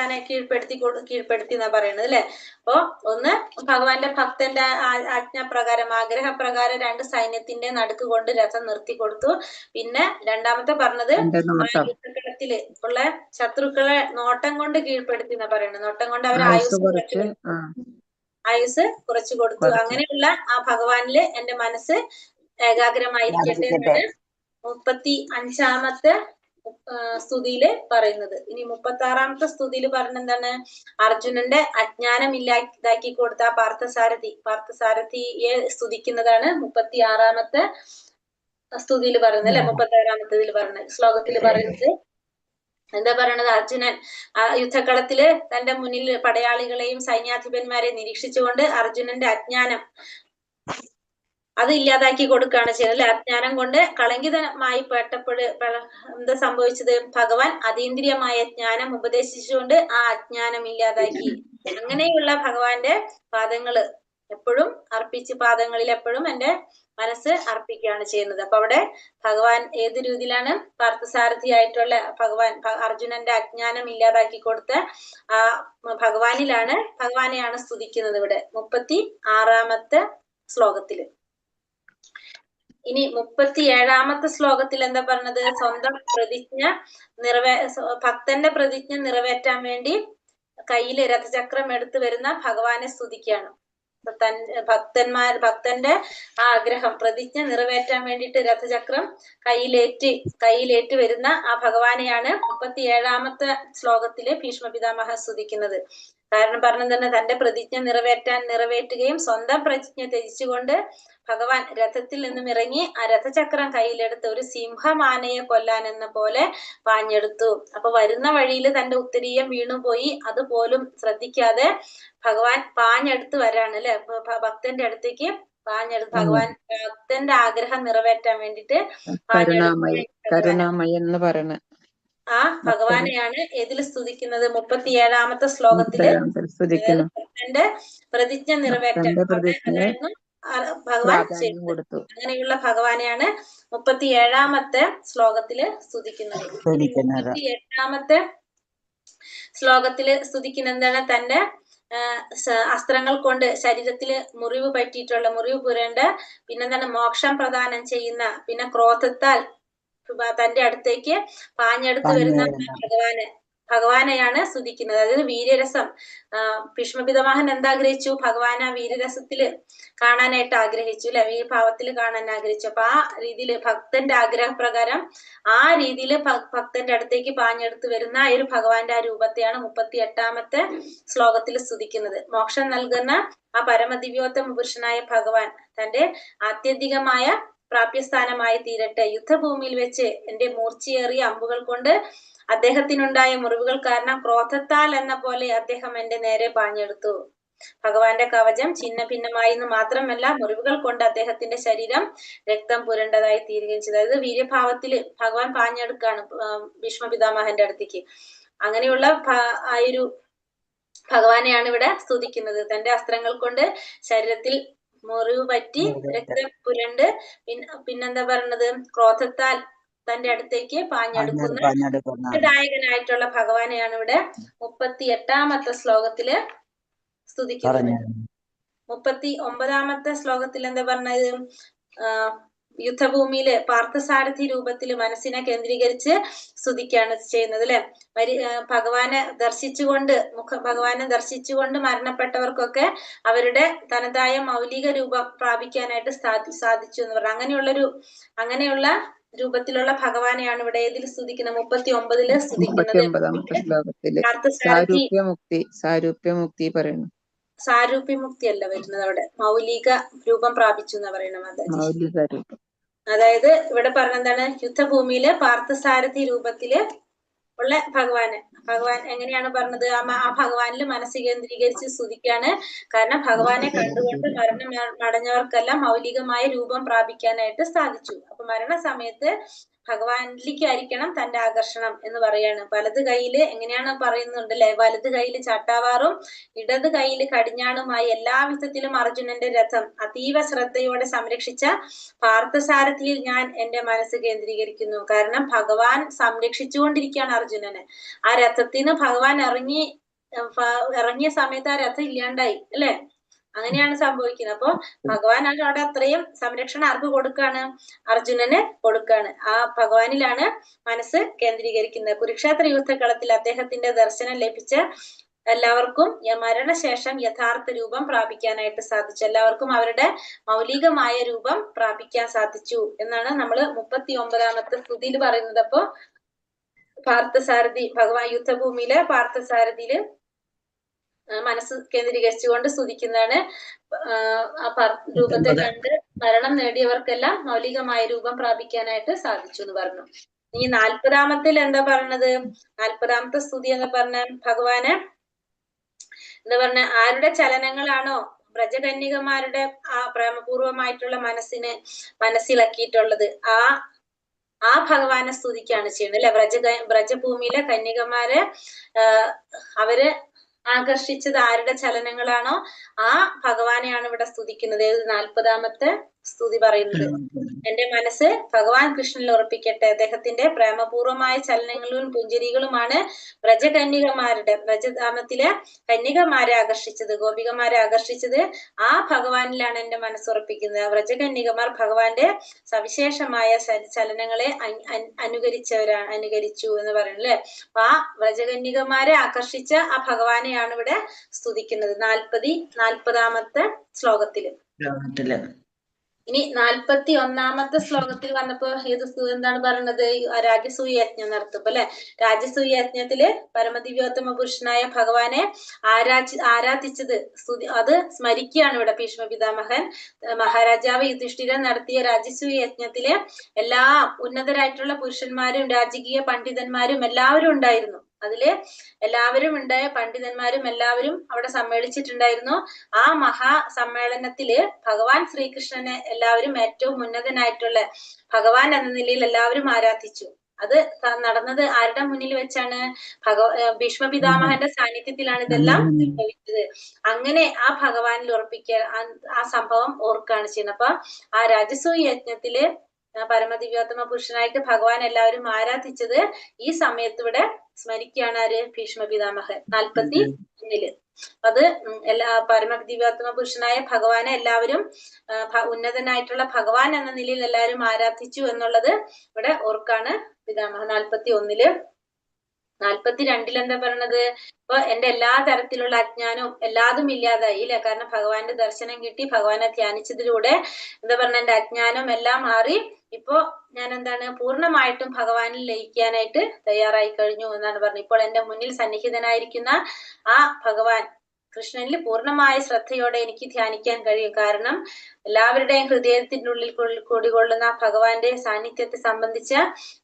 എന്നാ പറയുന്നത് അല്ലെ. അപ്പൊ ഒന്ന് ഭഗവാന്റെ ഭക്തന്റെ ആജ്ഞാപ്രകാരം, ആഗ്രഹപ്രകാരം 2 സൈന്യത്തിന്റെ നടുക്ക് കൊണ്ട് രഥം നിർത്തി കൊടുത്തു. പിന്നെ രണ്ടാമത്തെ പറഞ്ഞത് യുദ്ധക്കളത്തില് ഉള്ള ശത്രുക്കളെ നോട്ടം കൊണ്ട് കീഴ്പ്പെടുത്തി എന്നാ പറയുന്നത്. നോട്ടം കൊണ്ട് അവർ ആയുസ് കുറച്ചു കൊടുത്തു. അങ്ങനെയുള്ള ആ ഭഗവാനില് എന്റെ മനസ്സ് ഏകാഗ്രമായിരിക്കട്ടെ എന്നാണ് 35ാമത്തെ സ്തുതിയില് പറയുന്നത്. ഇനി 36ാമത്തെ സ്തുതിയില് പറഞ്ഞ എന്താണ്? അർജുനന്റെ അജ്ഞാനം ഇല്ലാതാക്കി കൊടുത്ത ആ പാർത്ഥസാരഥിയെ സ്തുതിക്കുന്നതാണ് 36ാമത്തെ സ്തുതിയിൽ പറയുന്നത് അല്ലെ. 36ാമത്തതിൽ പറയുന്നത്, ശ്ലോകത്തിൽ പറയുന്നത് എന്താ പറയണത്? അർജുനൻ യുദ്ധക്കളത്തില് തന്റെ മുന്നിൽ പടയാളികളെയും സൈന്യാധിപന്മാരെ നിരീക്ഷിച്ചുകൊണ്ട് അർജുനന്റെ അജ്ഞാനം അത് ഇല്ലാതാക്കി കൊടുക്കുകയാണ് ചെയ്യുന്നത് അല്ലെ. അജ്ഞാനം കൊണ്ട് കളങ്കിതമായി എന്താ സംഭവിച്ചത്? ഭഗവാൻ അതീന്ദ്രിയമായ ജ്ഞാനം ഉപദേശിച്ചുകൊണ്ട് ആ അജ്ഞാനം ഇല്ലാതാക്കി. അങ്ങനെയുള്ള ഭഗവാന്റെ പാദങ്ങള് എപ്പോഴും പാദങ്ങളിൽ എപ്പോഴും എന്റെ മനസ്സ് അർപ്പിക്കുകയാണ് ചെയ്യുന്നത്. അപ്പൊ അവിടെ ഭഗവാൻ ഏത് രീതിയിലാണ്? പാർത്ഥസാരഥിയായിട്ടുള്ള ഭഗവാൻ അർജുനന്റെ അജ്ഞാനം ഇല്ലാതാക്കി കൊടുത്ത ആ ഭഗവാനെയാണ് സ്തുതിക്കുന്നത് ഇവിടെ 36ാമത്തെ ശ്ലോകത്തില്. ഇനി 37ാമത്തെ ശ്ലോകത്തിൽ എന്താ പറഞ്ഞത്? സ്വന്തം ഭക്തന്റെ പ്രതിജ്ഞ നിറവേറ്റാൻ വേണ്ടി കയ്യില് രഥചക്രം എടുത്തു വരുന്ന ഭഗവാനെ സ്തുതിക്കുകയാണ്. ഭക്തന്റെ ആഗ്രഹം, പ്രതിജ്ഞ നിറവേറ്റാൻ വേണ്ടിയിട്ട് രഥചക്രം കയ്യിലേറ്റ് വരുന്ന ആ ഭഗവാനെയാണ് 37ാമത്തെ ശ്ലോകത്തില് ഭീഷ്മ പിതാമഹ സ്തുതിക്കുന്നത്. കാരണം പറഞ്ഞത് തന്നെ, തന്റെ പ്രതിജ്ഞ നിറവേറ്റുകയും സ്വന്തം പ്രതിജ്ഞ ത്യജിച്ചുകൊണ്ട് ഭഗവാൻ രഥത്തിൽ നിന്നും ഇറങ്ങി ആ രഥചക്രം കയ്യിലെടുത്ത് ഒരു സിംഹമാനയെ കൊല്ലാൻ എന്ന പോലെ പാഞ്ഞെടുത്തു. അപ്പൊ വരുന്ന വഴിയിൽ തന്റെ ഉത്തരീയം വീണുപോയി, അതുപോലും ശ്രദ്ധിക്കാതെ ഭഗവാൻ പാഞ്ഞെടുത്ത് വരാണ് അല്ലെ. ഭക്തന്റെ അടുത്തേക്ക് ഭക്തന്റെ ആഗ്രഹം നിറവേറ്റാൻ വേണ്ടിട്ട് കരുണാമയെന്ന് പറയണ ആ ഭഗവാനെയാണ് ഇതിൽ സ്തുതിക്കുന്നത്. 37ാമത്തെ ശ്ലോകത്തില് ഭക്തന്റെ പ്രതിജ്ഞ നിറവേറ്റാൻ ഭഗവാൻ ചെയ്തു. അങ്ങനെയുള്ള ഭഗവാനെയാണ് 37ാമത്തെ ശ്ലോകത്തില് സ്തുതിക്കുന്നത്. 38ാമത്തെ ശ്ലോകത്തില് സ്തുതിക്കുന്ന എന്താണ്? തന്റെ അസ്ത്രങ്ങൾ കൊണ്ട് ശരീരത്തില് മുറിവ് പുരണ്ട, പിന്നെന്താണ്? മോക്ഷം പ്രദാനം ചെയ്യുന്ന, പിന്നെ ക്രോധത്താൽ തന്റെ അടുത്തേക്ക് പാഞ്ഞെടുത്ത് വരുന്ന ഭഗവാനെയാണ് സ്തുതിക്കുന്നത്. അതായത് വീര്യരസം. ഭീഷ്മപിതാമഹൻ എന്താഗ്രഹിച്ചു? ഭഗവാൻ ആ വീര്യരസത്തില് കാണാനായിട്ട് ആഗ്രഹിച്ചു അല്ലെ, വീരഭാവത്തിൽ കാണാൻ ആഗ്രഹിച്ചു. അപ്പൊ ആ രീതിയില് ഭക്തന്റെ ആഗ്രഹപ്രകാരം ആ രീതിയിൽ ഭക്തന്റെ അടുത്തേക്ക് പാഞ്ഞെടുത്ത് വരുന്ന ആ ഒരു ഭഗവാന്റെ ആ രൂപത്തെയാണ് 38ാമത്തെ ശ്ലോകത്തിൽ സ്തുതിക്കുന്നത്. മോക്ഷം നൽകുന്ന ആ പരമദിവ്യോത്തമ പുരുഷനായ ഭഗവാൻ തന്റെ ആത്യന്തികമായ പ്രാപ്യസ്ഥാനമായി തീരട്ടെ. യുദ്ധഭൂമിയിൽ വെച്ച് എന്റെ മൂർച്ചയേറിയ അമ്പുകൾ കൊണ്ട് അദ്ദേഹത്തിനുണ്ടായ മുറിവുകൾ കാരണം ക്രോധത്താൽ എന്ന പോലെ അദ്ദേഹം എന്റെ നേരെ പാഞ്ഞെടുത്തു. ഭഗവാന്റെ കവചം ഛിന്ന ഭിന്നമായെന്ന് മാത്രമല്ല, മുറിവുകൾ കൊണ്ട് അദ്ദേഹത്തിന്റെ ശരീരം രക്തം പുരണ്ടതായി തീരുകയും ചെയ്തു. അതായത് വീര്യഭാവത്തില് ഭഗവാൻ പാഞ്ഞെടുക്കാണ് ഭീഷ്മ പിതാമഹന്റെ അടുത്തേക്ക്. അങ്ങനെയുള്ള ആ ഒരു ഭഗവാനെയാണ് ഇവിടെ സ്തുതിക്കുന്നത്. തന്റെ അസ്ത്രങ്ങൾ കൊണ്ട് ശരീരത്തിൽ മുറിവ് പറ്റി രക്തം പുരണ്ട് പിന്നെന്താ പറഞ്ഞത്? ക്രോധത്താൽ തന്റെ അടുത്തേക്ക് പാഞ്ഞെടുക്കുന്ന ദായകനായിട്ടുള്ള ഭഗവാനെയാണ് ഇവിടെ 38ാമത്തെ ശ്ലോകത്തില് സ്തുതിക്കുന്നത്. 39ാമത്തെ ശ്ലോകത്തിൽ എന്താ പറഞ്ഞത്? യുദ്ധഭൂമിയില് പാർത്ഥസാരഥി രൂപത്തിൽ മനസ്സിനെ കേന്ദ്രീകരിച്ച് സ്തുതിക്കുകയാണ് ചെയ്യുന്നത് അല്ലെ. ഭഗവാനെ ദർശിച്ചുകൊണ്ട് മരണപ്പെട്ടവർക്കൊക്കെ അവരുടെ തനതായ മൗലിക രൂപം പ്രാപിക്കാനായിട്ട് സാധിച്ചു എന്ന് പറഞ്ഞു. അങ്ങനെയുള്ള രൂപത്തിലുള്ള ഭഗവാനെയാണ് ഇവിടെ ഏതിൽ സ്തുതിക്കുന്നത്? 39 സ്തുതിക്കുന്നത്. 39ാമത്തെ ശ്ലോകത്തില് സാരൂപ്യമുക്തി പറയുന്നു. സാരൂപ്യമുക്തി അല്ല വരുന്നത് അവിടെ, മൗലിക രൂപം പ്രാപിച്ചു എന്നാ പറയണത് മാതാജി. മൗലിക രൂപം. അതായത് ഇവിടെ പറഞ്ഞെന്താണ്? യുദ്ധഭൂമിയില് പാർത്ഥസാരഥി രൂപത്തില് ഉള്ള ഭഗവാൻ എങ്ങനെയാണ് പറഞ്ഞത്? ആ ഭഗവാനിൽ മനസ്സ് കേന്ദ്രീകരിച്ച് സ്തുതിക്കാണ്. കാരണം ഭഗവാനെ കണ്ടുകൊണ്ട് മരണമടഞ്ഞവർക്കെല്ലാം മൗലികമായ രൂപം പ്രാപിക്കാനായിട്ട് സാധിച്ചു. അപ്പൊ മരണസമയത്ത് ഭഗവാനിലേക്കായിരിക്കണം തന്റെ ആകർഷണം എന്ന് പറയാണ്. വലത് കൈയില് എങ്ങനെയാണ് പറയുന്നുണ്ടല്ലേ, വലത് കൈയില് ചാട്ടാവാറും ഇടത് കൈയില് കടിഞ്ഞാണുമായി എല്ലാ വിധത്തിലും അർജുനന്റെ രഥം അതീവ ശ്രദ്ധയോടെ സംരക്ഷിച്ച പാർത്ഥസാരഥിയിൽ ഞാൻ എന്റെ മനസ്സ് കേന്ദ്രീകരിക്കുന്നു. കാരണം ഭഗവാൻ സംരക്ഷിച്ചുകൊണ്ടിരിക്കുകയാണ് അർജുനനെ. ആ രഥത്തിന് ഭഗവാൻ ഇറങ്ങിയ സമയത്ത് ആ രഥം ഇല്ലാണ്ടായി അല്ലെ. അങ്ങനെയാണ് സംഭവിക്കുന്നത്. അപ്പൊ ഭഗവാൻ അവിടെ അത്രയും സംരക്ഷണം ആർക്ക് കൊടുക്കാണ്? അർജുനന് കൊടുക്കാണ്. ആ ഭഗവാനിലാണ് മനസ്സ് കേന്ദ്രീകരിക്കുന്നത്. കുരുക്ഷേത്ര യുദ്ധകളത്തിൽ അദ്ദേഹത്തിന്റെ ദർശനം ലഭിച്ച എല്ലാവർക്കും മരണശേഷം യഥാർത്ഥ രൂപം പ്രാപിക്കാനായിട്ട് സാധിച്ചു. എല്ലാവർക്കും അവരുടെ മൗലികമായ രൂപം പ്രാപിക്കാൻ സാധിച്ചു എന്നാണ് നമ്മൾ 39ാമത്തെ സ്തുതിയിൽ പറയുന്നത്. അപ്പൊ പാർത്ഥസാരഥി ഭഗവാൻ യുദ്ധഭൂമിയിലെ പാർത്ഥസാരഥിയില് മനസ്സ് കേന്ദ്രീകരിച്ചുകൊണ്ട് സ്തുതിക്കുന്നതാണ്. ആ രൂപത്തെ കണ്ട് മരണം നേടിയവർക്കെല്ലാം മൗലികമായ രൂപം പ്രാപിക്കാനായിട്ട് സാധിച്ചു എന്ന് പറഞ്ഞു. ഈ 40ാമത്തിൽ എന്താ പറഞ്ഞത്? 40ാമത്തെ സ്തുതി എന്ന് പറഞ്ഞ ഭഗവാന് എന്താ പറഞ്ഞ, ആരുടെ ചലനങ്ങളാണോ വ്രജകന്യകമാരുടെ ആ പ്രേമപൂർവമായിട്ടുള്ള മനസ്സിലാക്കിയിട്ടുള്ളത് ആ ഭഗവാനെ സ്തുതിക്കാണ് ചെയ്യുന്നത് അല്ലെ. വ്രജഭൂമിയിലെ കന്യകമാരെ അവര് ആകർഷിച്ചത് ആരുടെ ചലനങ്ങളാണോ ആ ഭഗവാനെയാണ് ഇവിടെ സ്തുതിക്കുന്നത്. 40ാമത്തെ സ്തുതി പറയുന്നത്. എന്റെ മനസ്സ് ഭഗവാൻ കൃഷ്ണനിൽ ഉറപ്പിക്കട്ടെ. അദ്ദേഹത്തിന്റെ പ്രേമപൂർവമായ ചലനങ്ങളും പുഞ്ചിരികളുമാണ് വ്രജധാമത്തിലെ കന്യകമാരെ ആകർഷിച്ചത്, ഗോപികമാരെ ആകർഷിച്ചത്. ആ ഭഗവാനിലാണ് എന്റെ മനസ്സുറപ്പിക്കുന്നത്. വ്രജകന്യകമാർ ഭഗവാന്റെ സവിശേഷമായ ചലനങ്ങളെ അനുകരിച്ചു എന്ന് പറയുന്നത് അല്ലെ. അപ്പൊ ആ വ്രജകന്യകമാരെ ആകർഷിച്ച ആ ഭഗവാനെയാണ് ഇവിടെ സ്തുതിക്കുന്നത് 40ാമത്തെ ശ്ലോകത്തില്. ഇനി 41ാമത്തെ ശ്ലോകത്തിൽ വന്നപ്പോ എന്താണ് പറയുന്നത്? രാജസൂയ യജ്ഞം നടത്തുമ്പോ അല്ലെ. രാജസൂയ യജ്ഞത്തില് പരമദിവ്യോത്തമ പുരുഷനായ ഭഗവാനെ ആരാധിച്ചത് അത് സ്മരിക്കുകയാണ് ഇവിടെ ഭീഷ്മ പിതാമഹൻ. മഹാരാജാവ് യുധിഷ്ഠിരൻ നടത്തിയ രാജസൂയ യജ്ഞത്തില് എല്ലാ ഉന്നതരായിട്ടുള്ള പുരുഷന്മാരും രാജകീയ പണ്ഡിതന്മാരും എല്ലാവരും ഉണ്ടായിരുന്നു. അതില് എല്ലാവരും ഉണ്ടായ പണ്ഡിതന്മാരും എല്ലാവരും അവിടെ സമ്മേളിച്ചിട്ടുണ്ടായിരുന്നു. ആ മഹാസമ്മേളനത്തില് ഭഗവാൻ ശ്രീകൃഷ്ണനെ എല്ലാവരും ഏറ്റവും ഉന്നതനായിട്ടുള്ള ഭഗവാൻ എന്ന നിലയിൽ എല്ലാവരും ആരാധിച്ചു. അത് നടന്നത് ആരുടെ മുന്നിൽ വെച്ചാണ്? ഭീഷ്മ പിതാമഹന്റെ സാന്നിധ്യത്തിലാണ് ഇതെല്ലാം സംഭവിച്ചത്. അങ്ങനെ ആ ഭഗവാനിൽ ഉറപ്പിക്കുക ആ സംഭവം ഓർക്കാണ് ചെയ്യുന്നത്. അപ്പൊ ആ രാജസൂയ യജ്ഞത്തില് പരമദിവ്യോത്തമ പുരുഷനായിട്ട് ഭഗവാൻ എല്ലാവരും ആരാധിച്ചത് ഈ സമയത്ത് ഇവിടെ സ്മരിക്കുകയാണ് ആര്? ഭീഷ്മ പിതാമഹൻ 41. അത് പരമദിവ്യോത്തമ പുരുഷനായ ഭഗവാനെ എല്ലാവരും ഉന്നതനായിട്ടുള്ള ഭഗവാൻ എന്ന നിലയിൽ എല്ലാവരും ആരാധിച്ചു എന്നുള്ളത് ഇവിടെ ഓർക്കാണ് പിതാമഹൻ 41. 42 എന്താ പറയണത്? ഇപ്പൊ എന്റെ എല്ലാ തരത്തിലുള്ള അജ്ഞാനവും എല്ലാതും ഇല്ലാതായി അല്ലെ. കാരണം ഭഗവാന്റെ ദർശനം കിട്ടി, ഭഗവാനെ ധ്യാനിച്ചതിലൂടെ എന്താ പറഞ്ഞ എന്റെ അജ്ഞാനം എല്ലാം മാറി. ഇപ്പോ ഞാൻ എന്താണ് പൂർണ്ണമായിട്ടും ഭഗവാനിൽ ലയിക്കാനായിട്ട് തയ്യാറായി കഴിഞ്ഞു എന്നാണ് പറഞ്ഞത്. ഇപ്പോൾ എന്റെ മുന്നിൽ സന്നിഹിതനായിരിക്കുന്ന ആ ഭഗവാൻ കൃഷ്ണനിൽ പൂർണ്ണമായ ശ്രദ്ധയോടെ എനിക്ക് ധ്യാനിക്കാൻ കഴിയും. കാരണം എല്ലാവരുടെയും ഹൃദയത്തിനുള്ളിൽ കുടികൊള്ളുന്ന ഭഗവാന്റെ സാന്നിധ്യത്തെ സംബന്ധിച്ച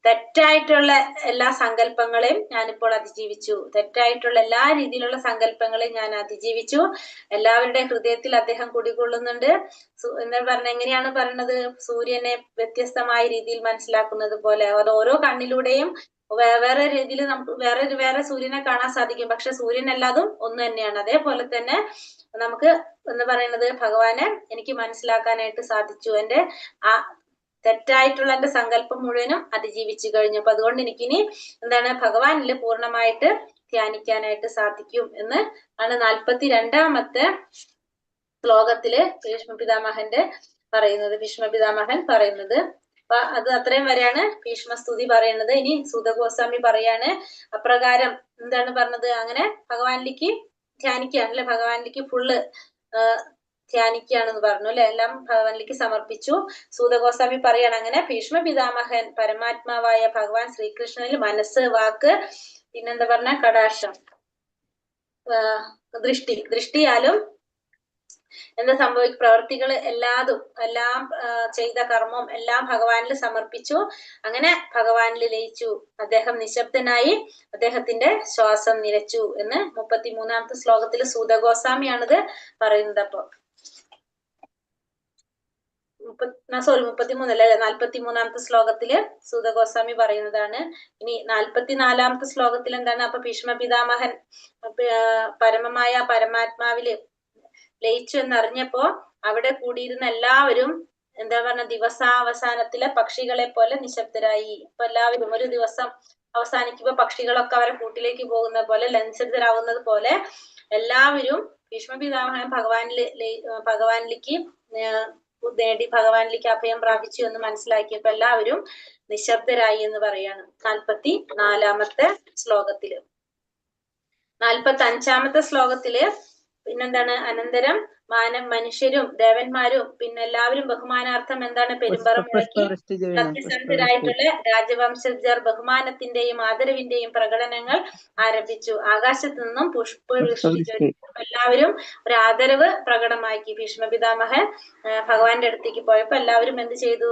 തെറ്റായിട്ടുള്ള എല്ലാ സങ്കല്പങ്ങളെയും ഞാനിപ്പോൾ അതിജീവിച്ചു. തെറ്റായിട്ടുള്ള എല്ലാ രീതിയിലുള്ള സങ്കല്പങ്ങളെയും ഞാൻ അതിജീവിച്ചു. എല്ലാവരുടെയും ഹൃദയത്തിൽ അദ്ദേഹം കുടികൊള്ളുന്നുണ്ട്. എന്താ പറഞ്ഞ എങ്ങനെയാണ് പറയുന്നത്? സൂര്യനെ വ്യത്യസ്തമായ രീതിയിൽ മനസ്സിലാക്കുന്നത് പോലെ ഓരോ കണ്ണിലൂടെയും വേറെ രീതിയിൽ നമുക്ക് വേറെ സൂര്യനെ കാണാൻ സാധിക്കും. പക്ഷെ സൂര്യൻ എല്ലാതും ഒന്ന് തന്നെയാണ്. അതേപോലെ തന്നെ നമുക്ക് എന്ന് പറയുന്നത് ഭഗവാനെ എനിക്ക് മനസ്സിലാക്കാനായിട്ട് സാധിച്ചു. എന്റെ ആ തെറ്റായിട്ടുള്ള എന്റെ സങ്കല്പം മുഴുവനും അതിജീവിച്ചു കഴിഞ്ഞു. അപ്പൊ അതുകൊണ്ട് എനിക്കിനി എന്താണ് ഭഗവാനിൽ പൂർണ്ണമായിട്ട് ധ്യാനിക്കാനായിട്ട് സാധിക്കും എന്ന് ആണ് 42ാമത്തെ ശ്ലോകത്തില് ഭീഷ്മ പിതാമഹന്റെ പറയുന്നത്, ഭീഷ്മപിതാമഹൻ പറയുന്നത്. അപ്പൊ അത് അത്രയും വരെയാണ് ഭീഷ്മസ്തുതി പറയുന്നത്. ഇനി സൂതഗോസ്വാമി പറയാണ് അപ്രകാരം എന്താണ് പറഞ്ഞത്, അങ്ങനെ ഭഗവാനിലേക്ക് ധ്യാനിക്കുകയാണ് അല്ലെ, ഭഗവാനിലേക്ക് ഫുള്ള് ധ്യാനിക്കുകയാണെന്ന് പറഞ്ഞു അല്ലെ, എല്ലാം ഭഗവാനിലേക്ക് സമർപ്പിച്ചു. സൂതഗോസ്വാമി പറയാണ് അങ്ങനെ ഭീഷ്മപിതാമഹൻ പരമാത്മാവായ ഭഗവാൻ ശ്രീകൃഷ്ണനിൽ മനസ്സ്, വാക്ക്, പിന്നെന്താ പറഞ്ഞ കടാക്ഷം, ദൃഷ്ടിയാലും എന്താ സംഭവിക്കും, പ്രവർത്തികൾ എല്ലാം ചെയ്ത കർമ്മം എല്ലാം ഭഗവാനിൽ സമർപ്പിച്ചു. അങ്ങനെ ഭഗവാനിൽ ലയിച്ചു. അദ്ദേഹം നിശബ്ദനായി അദ്ദേഹത്തിന്റെ ശ്വാസം നിലച്ചു എന്ന് 33-ാമത്തെ ശ്ലോകത്തിൽ സൂതഗോസ്വാമിയാണിത് പറയുന്നത്. അപ്പൊ 33 അല്ലെ, 43-ാമത്തെ ശ്ലോകത്തില് സൂതഗോസ്വാമി പറയുന്നതാണ്. ഇനി 44-ാമത്തെ ശ്ലോകത്തിൽ എന്താണ്, അപ്പൊ ഭീഷ്മപിതാമഹൻ പരമമായ പരമാത്മാവില് ലയിച്ചു എന്നറിഞ്ഞപ്പോ അവിടെ കൂടിയിരുന്ന എല്ലാവരും എന്താ പറഞ്ഞ, ദിവസാവസാനത്തിലെ പക്ഷികളെ പോലെ നിശബ്ദരായി. അപ്പൊ എല്ലാവരും ഒരു ദിവസം അവസാനിക്കുമ്പോ പക്ഷികളൊക്കെ അവരെ കൂട്ടിലേക്ക് പോകുന്ന പോലെ, നിശബ്ദരാകുന്നത് പോലെ എല്ലാവരും ഭീഷ്മപിതാമഹൻ ഭഗവാനിലേക്ക് നേടി, ഭഗവാനിലേക്ക് അഭയം പ്രാപിച്ചു എന്ന് മനസ്സിലാക്കിയപ്പോ എല്ലാവരും നിശബ്ദരായി എന്ന് പറയാണ് 44-ാമത്തെ ശ്ലോകത്തില്. 45-ാമത്തെ ശ്ലോകത്തില് പിന്നെന്താണ്, അനന്തരം മനുഷ്യരും ദേവന്മാരും പിന്നെ എല്ലാവരും ബഹുമാനാർത്ഥം എന്താണ് പെരുമ്പറ മുഴക്കി സത്യസന്ധരായിട്ടുള്ള രാജവംശജർ ബഹുമാനത്തിന്റെയും ആദരവിന്റെയും പ്രകടനങ്ങൾ ആരംഭിച്ചു. ആകാശത്ത് നിന്നും പുഷ്പവൃഷ്ടി, എല്ലാവരും ഒരു ആദരവ് പ്രകടമാക്കി. ഭീഷ്മപിതാമഹൻ ഭഗവാന്റെ അടുത്തേക്ക് പോയപ്പോ എല്ലാവരും എന്ത് ചെയ്തു,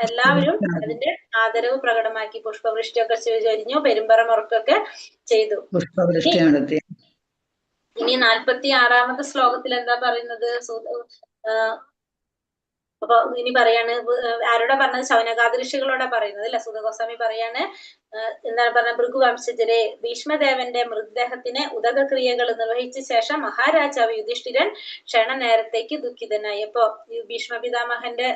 എല്ലാവരും അതിന്റെ ആദരവ് പ്രകടമാക്കി. പുഷ്പവൃഷ്ടിയൊക്കെ ചൊരിഞ്ഞു, പെരുമ്പറ മുറക്കൊക്കെ ചെയ്തു. ഇനി 46-ാമത്തെ ശ്ലോകത്തിൽ എന്താ പറയുന്നത്, അപ്പൊ ഇനി പറയാണ്, ആരോടാ പറഞ്ഞത്, ശൗനകാദി ഋഷികളോടാ പറയുന്നത് അല്ലെ. സൂതഗോസ്വാമി പറയാണ് എന്താണ് പറഞ്ഞ, ഭൃഗുവംശജരെ, ഭീഷ്മദേവന്റെ മൃതദേഹത്തിന് ഉദകക്രിയകൾ നിർവഹിച്ച ശേഷം മഹാരാജാവ് യുധിഷ്ഠിരൻ ക്ഷണനേരത്തേക്ക് ദുഃഖിതനായി. അപ്പൊ ഭീഷ്മപിതാമഹന്റെ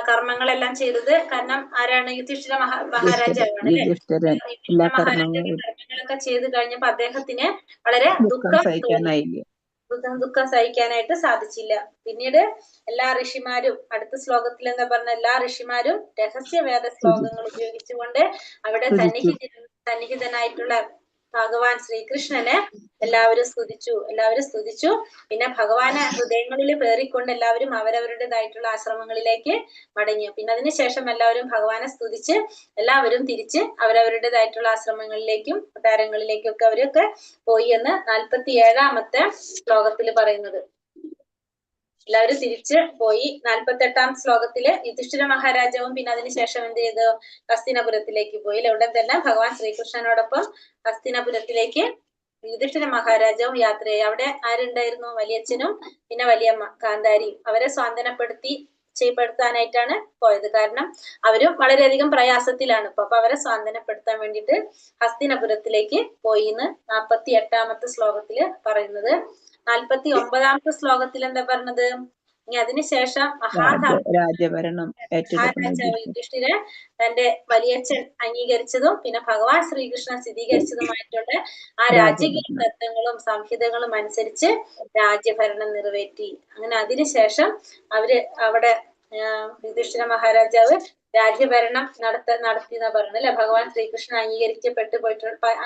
കർമ്മങ്ങളെല്ലാം ചെയ്തത് കാരണം ആരാണ്, യുധിഷ്ഠിര മഹാരാജാവാണ് അല്ലെ. കർമ്മങ്ങളൊക്കെ ചെയ്ത് കഴിഞ്ഞപ്പോ അദ്ദേഹത്തിന് വളരെ ദുഃഖം സഹിക്കാനായിട്ട് സാധിച്ചില്ല. പിന്നീട് എല്ലാ ഋഷിമാരും, അടുത്ത ശ്ലോകത്തിൽ എന്താ പറഞ്ഞ, എല്ലാ ഋഷിമാരും രഹസ്യവേദ ശ്ലോകങ്ങൾ ഉപയോഗിച്ചുകൊണ്ട് അവിടെ സന്നിഹിതനായിട്ടുള്ള ഭഗവാൻ ശ്രീകൃഷ്ണനെ എല്ലാവരും സ്തുതിച്ചു. പിന്നെ ഭഗവാനെ ഹൃദയങ്ങളിൽ പേറിക്കൊണ്ട് എല്ലാവരും അവരവരുടേതായിട്ടുള്ള ആശ്രമങ്ങളിലേക്ക് മടങ്ങി. പിന്നെ അതിനുശേഷം എല്ലാവരും ഭഗവാനെ സ്തുതിച്ച് എല്ലാവരും തിരിച്ച് അവരവരുടേതായിട്ടുള്ള ആശ്രമങ്ങളിലേക്കും കൊട്ടാരങ്ങളിലേക്കും ഒക്കെ അവരൊക്കെ പോയി എന്ന് 47-ാമത്തെ ശ്ലോകത്തിൽ പറയുന്നത്. എല്ലാവരും തിരിച്ച് പോയി. 48-ാം ശ്ലോകത്തില് യുധിഷ്ഠിര മഹാരാജാവും പിന്നെ അതിനുശേഷം എന്ത് ചെയ്തു, ഹസ്തിനപുരത്തിലേക്ക് പോയി. ഉടൻ തന്നെ ഭഗവാൻ ശ്രീകൃഷ്ണനോടൊപ്പം ഹസ്തിനപുരത്തിലേക്ക് യുധിഷ്ഠിര മഹാരാജാവും യാത്രയായി. അവിടെ ആരുണ്ടായിരുന്നു, വലിയച്ഛനും പിന്നെ വലിയമ്മ കാന്താരിയും. അവരെ ചെയ്യപ്പെടുത്താനായിട്ടാണ് പോയത്. കാരണം അവരും വളരെയധികം പ്രയാസത്തിലാണ് ഇപ്പൊ. അപ്പൊ അവരെ സ്വാന്തനപ്പെടുത്താൻ വേണ്ടിയിട്ട് ഹസ്തിനപുരത്തിലേക്ക് പോയി എന്ന് 48-ാമത്തെ ശ്ലോകത്തില് പറയുന്നത്. 49-ാമത്തെ ശ്ലോകത്തിൽ എന്താ പറഞ്ഞത്, ഇനി അതിനുശേഷം മഹാരാജാവ് യുധിഷ്ഠിരൻ തന്റെ വലിയച്ഛൻ അംഗീകരിച്ചതും പിന്നെ ഭഗവാൻ ശ്രീകൃഷ്ണൻ സ്ഥിരീകരിച്ചതുമായിട്ടുള്ള ആ രാജകീയ തത്വങ്ങളും സംഹിതകളും അനുസരിച്ച് രാജ്യഭരണം നിറവേറ്റി. അങ്ങനെ അതിനുശേഷം അവിടെ യുധിഷ്ഠിര മഹാരാജാവ് രാജ്യഭരണം നടത്തി എന്നാ പറയുന്നത് അല്ലെ. ഭഗവാൻ ശ്രീകൃഷ്ണൻ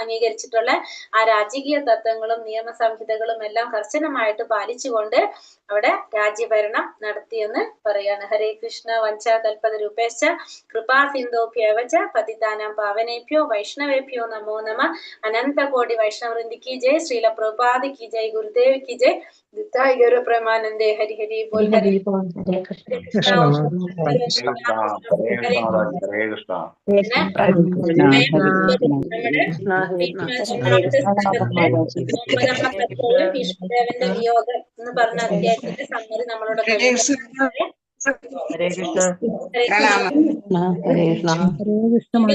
അംഗീകരിച്ചിട്ടുള്ള ആ രാജകീയ തത്വങ്ങളും നിയമസംഹിതകളും എല്ലാം കർശനമായിട്ട് പാലിച്ചുകൊണ്ട് അവിടെ രാജ്യഭരണം നടത്തിയെന്ന് പറയാണ്. ഹരേ കൃഷ്ണ വഞ്ചാ കൽപത രൂപേശ്ച കൃപാ സിന്ധോഭ്യവച പതിതാനാം പാവനേഭ്യോ വൈഷ്ണവേഭ്യോ നമോ നമ. അനന്തകോടി വൈഷ്ണവൃന്ദി കി ജയ്. ശ്രീല പ്രഭുപാദ് കി ജയ്. ഗുരുദേവ് കി ജയ്. പ്രമാനന്ദേ. ഹരി ഹരി ബോൽ. ഹരി കൃഷ്ണ. ഭീഷ്മദേവന്റെ വിയോഗം എന്ന് പറഞ്ഞ അധ്യായത്തിന്റെ സമ്മതി നമ്മളോട്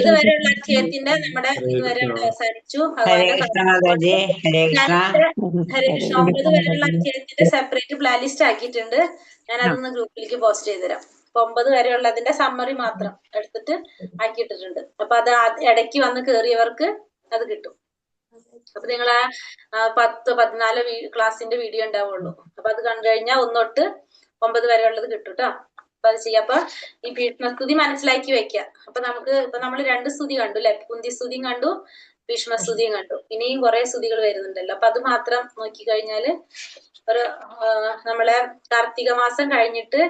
ഇതുവരെയുള്ള അധ്യായത്തിന്റെ നമ്മുടെ ഇതുവരെ അവസാനിച്ചു. ഹരേ കൃഷ്ണ. 9 വരെയുള്ള അധ്യായത്തിന്റെ സെപ്പറേറ്റ് പ്ലേ ലിസ്റ്റ് ആക്കിയിട്ടുണ്ട്. ഞാൻ അതൊന്ന് ഗ്രൂപ്പിലേക്ക് പോസ്റ്റ് ചെയ്തുതരാം. 9 വരെയുള്ളതിന്റെ സമ്മറി മാത്രം എടുത്തിട്ട് ആക്കിയിട്ടിട്ടുണ്ട്. അപ്പൊ അത് ഇടയ്ക്ക് വന്ന് കേറിയവർക്ക് അത് കിട്ടും. അപ്പൊ നിങ്ങൾ ആ 10-14 ക്ലാസ്സിന്റെ വീഡിയോ ഉണ്ടാവുള്ളൂ. അപ്പൊ അത് കണ്ടു കഴിഞ്ഞാൽ 1 തൊട്ട് 9 വരെ ഉള്ളത് കിട്ടും കേട്ടോ. അപ്പൊ അത് ചെയ്യാം. അപ്പൊ ഈ ഭീഷ്മസ്തുതി മനസ്സിലാക്കി വെക്കുക. അപ്പൊ നമ്മൾ 2 സ്തുതി കണ്ടു അല്ലെ, കുന്തി സ്തുതിയും കണ്ടു, ഭീഷ്മസ്തുതിയും കണ്ടു. ഇനിയും കുറെ സ്തുതികൾ വരുന്നുണ്ടല്ലോ. അപ്പൊ അത് മാത്രം നോക്കി കഴിഞ്ഞാല് ഒരു നമ്മളെ കാർത്തിക മാസം കഴിഞ്ഞിട്ട്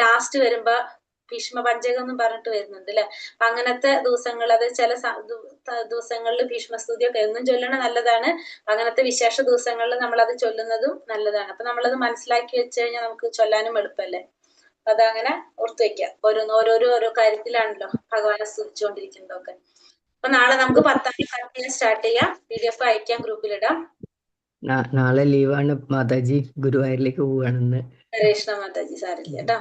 ലാസ്റ്റ് വരുമ്പോ ഭീഷ്മ പഞ്ചകം എന്നും പറഞ്ഞിട്ട് വരുന്നുണ്ട് അല്ലെ. അപ്പൊ അങ്ങനത്തെ ദിവസങ്ങൾ, അത് ചില ദിവസങ്ങളിൽ ഭീഷ്മസ്തുതിയൊക്കെ എന്നും ചൊല്ലണ നല്ലതാണ്. അങ്ങനത്തെ വിശേഷ ദിവസങ്ങളിൽ നമ്മൾ അത് ചൊല്ലുന്നതും നല്ലതാണ്. അപ്പൊ നമ്മളത് മനസ്സിലാക്കി വെച്ച് കഴിഞ്ഞാൽ നമുക്ക് ചൊല്ലാനും എളുപ്പല്ലേ. അപ്പൊ അതങ്ങനെ ഓർത്തു വെക്കാം. ഓരോ കാര്യത്തിലാണല്ലോ ഭഗവാനെ സ്തുതിച്ചുകൊണ്ടിരിക്കുന്നതൊക്കെ. അപ്പൊ നാളെ നമുക്ക് 10-ാം ക്ലാസ് സ്റ്റാർട്ട് ചെയ്യാം. PDF അയക്കാം, ഗ്രൂപ്പിലിടാം. നാളെ ലീവാണ് മാതാജി, ഗുരുവായൂരിലേക്ക് പോവുകയാണെന്ന്. ഹരേ കൃഷ്ണ മാതാജി, സാരില്ല കേട്ടോ.